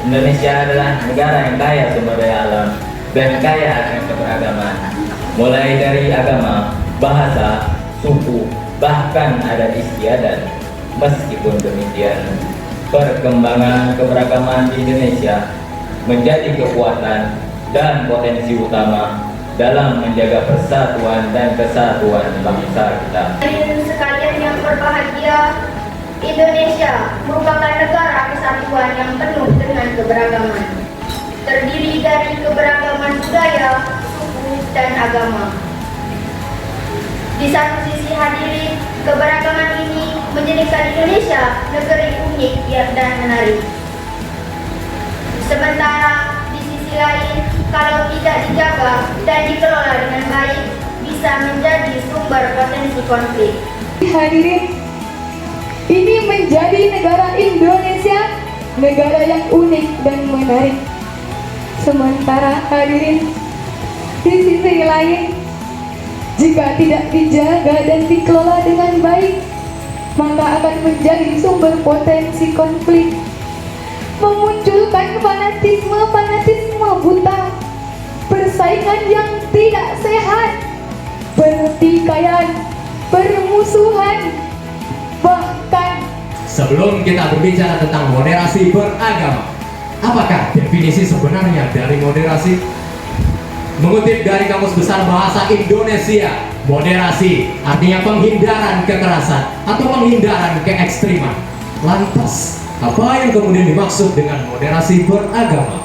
Indonesia adalah negara yang kaya sumber daya alam dan kaya akan keberagaman. Mulai dari agama, bahasa, suku, bahkan adat istiadat. Meskipun demikian, perkembangan keberagaman di Indonesia menjadi kekuatan dan potensi utama dalam menjaga persatuan dan kesatuan bangsa kita. Hadirin sekalian yang berbahagia, Indonesia merupakan negara kesatuan yang penuh dengan keberagaman, terdiri dari keberagaman budaya, suku, dan agama. Di satu sisi hadirin, keberagaman ini menjadikan Indonesia negeri unik dan menarik. Sementara di sisi lain, kalau tidak dijaga dan dikelola dengan baik, bisa menjadi sumber potensi konflik. Hadirin, ini menjadi negara Indonesia, negara yang unik dan menarik. Sementara hadirin, di sisi lain, jika tidak dijaga dan dikelola dengan baik, maka akan menjadi sumber potensi konflik, memunculkan fanatisme buta, persaingan yang tidak sehat, pertikaian, permusuhan, bahkan. Sebelum kita berbicara tentang moderasi beragama, apakah definisi sebenarnya dari moderasi? Mengutip dari Kamus Besar Bahasa Indonesia, moderasi artinya penghindaran kekerasan atau penghindaran keekstriman. Lantas, apa yang kemudian dimaksud dengan moderasi beragama?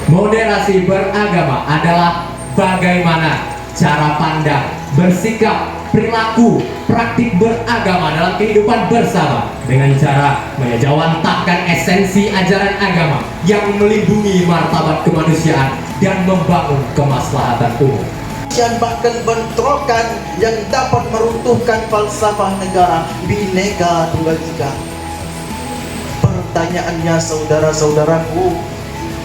Moderasi beragama adalah bagaimana cara pandang, bersikap, perilaku, praktik beragama dalam kehidupan bersama dengan cara menjawantahkan esensi ajaran agama yang melindungi martabat kemanusiaan dan membangun kemaslahatan umum. Bahkan bentrokan yang dapat meruntuhkan falsafah negara Bhinneka Tunggal Ika. Pertanyaannya saudara-saudaraku,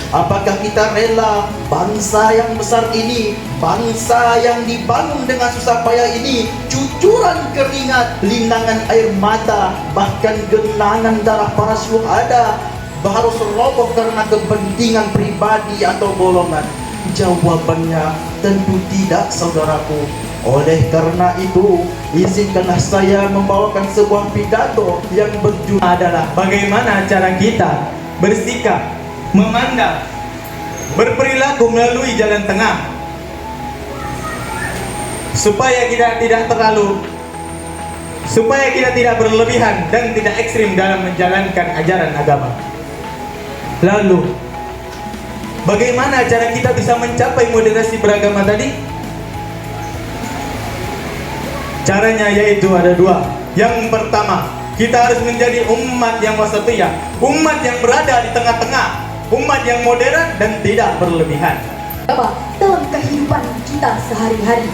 apakah kita rela bangsa yang besar ini, bangsa yang dibangun dengan susah payah ini, cucuran keringat, linangan air mata, bahkan genangan darah para syuhada, harus roboh karena kepentingan pribadi atau golongan? Jawabannya tentu tidak, saudaraku. Oleh karena itu, izinkanlah saya membawakan sebuah pidato yang berjudul adalah bagaimana cara kita bersikap, memandang, berperilaku melalui jalan tengah, supaya kita tidak berlebihan dan tidak ekstrim dalam menjalankan ajaran agama. Lalu, bagaimana cara kita bisa mencapai moderasi beragama tadi? Caranya yaitu ada dua. Yang pertama, kita harus menjadi umat yang wasatiyah, umat yang berada di tengah-tengah, umat yang modern dan tidak berlebihan. Dalam kehidupan kita sehari-hari,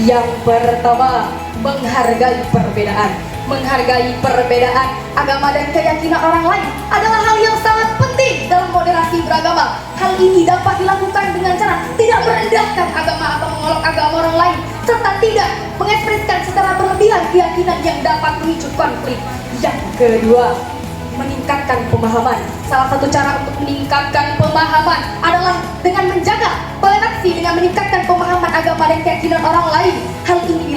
yang pertama, menghargai perbedaan. Menghargai perbedaan agama dan keyakinan orang lain adalah hal yang sangat penting dalam moderasi beragama. Hal ini dapat dilakukan dengan cara tidak merendahkan agama atau mengolok agama orang lain, serta tidak mengekspresikan secara berlebihan keyakinan yang dapat memicu konflik. Yang kedua, meningkatkan pemahaman. Salah satu cara untuk meningkatkan pemahaman adalah dengan menjaga toleransi, dengan meningkatkan pemahaman agama dan keyakinan orang lain. Hal ini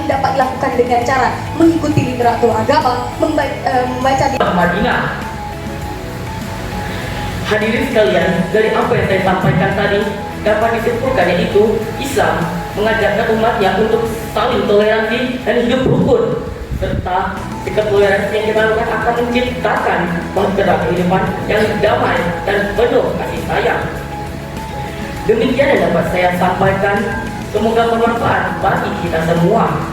dapat dilakukan dengan cara mengikuti literatur agama, membaca di Madinah. Hadirin sekalian, dari apa yang saya sampaikan tadi dapat disimpulkan yaitu Islam mengajarkan umatnya untuk saling toleransi dan hidup rukun, serta sikap toleransi yang kita lakukan akan menciptakan bahtera kehidupan yang damai dan penuh kasih sayang. Demikian yang dapat saya sampaikan, semoga bermanfaat bagi kita semua.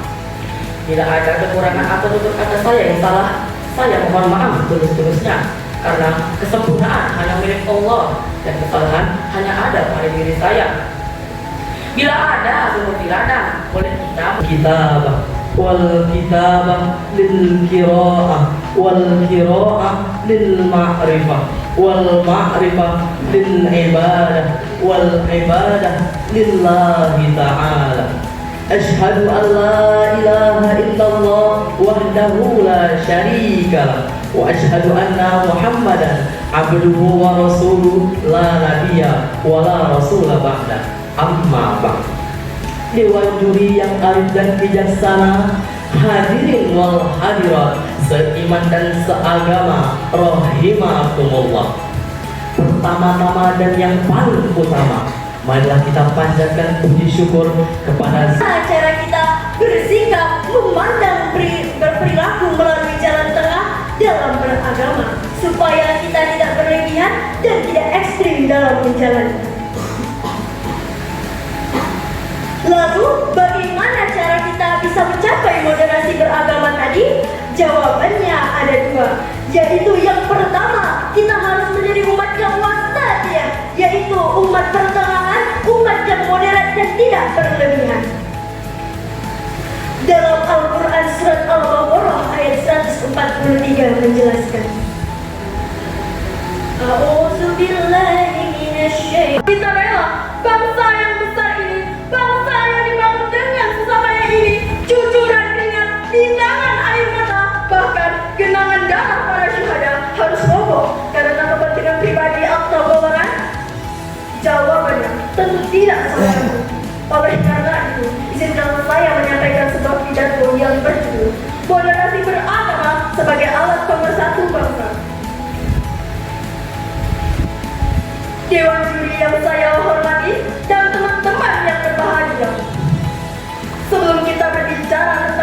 Bila ada kekurangan atau tutur kata saya yang salah, saya mohon maaf tulus-tulusnya, karena kesempurnaan hanya milik Allah dan kesalahan hanya ada pada diri saya. Bila ada sumber ladang, boleh kita wal kitabah lil qiraah wal qiraah lil ma'rifah wal ma'rifah lil ibadah wal ibadah lillahi ta'ala. Asyhadu an la ilaha illallah wahdahu la syarika lah wa asyhadu anna Muhammadan abduhu wa rasuluh la nabiyya wa la rasula ba'da amma ba'd. Dewan juri yang arif dan bijaksana, hadirin wal hadirat seiman dan seagama rahimakumullah. Pertama-tama dan yang paling utama, marilah kita panjatkan puji syukur kepada Cara kita bersikap, memandang, berperilaku melalui jalan tengah dalam beragama, supaya kita tidak berlebihan dan tidak ekstrim dalam menjalankan. Lalu, bagaimana cara kita bisa mencapai moderasi beragama tadi? Jawabannya ada dua, yaitu yang pertama, kita harus menjadi umat yang wasatiyah, yaitu umat pertengahan, umat yang moderat dan tidak berlebihan. Dalam Al-Quran surat Al-Baqarah ayat 143 menjelaskan, A'udzubillahi minasyaitonir. Kita rela bangsa yang besar ini, bangsa yang dibangun dengan sesamanya ini, cucuran keringat, tindangan air mata, bahkan genangan darah para syuhada harus roboh karena kepentingan pribadi atau golongan? Jawabannya tentu tidak, saudaraku. Oleh karena itu, izinkan saya menyampaikan sebuah pidato yang berjudul Moderasi Beragama sebagai Alat Pemersatu Bangsa. Dewan juri yang saya hormati dan teman-teman yang berbahagia, sebelum kita berbicara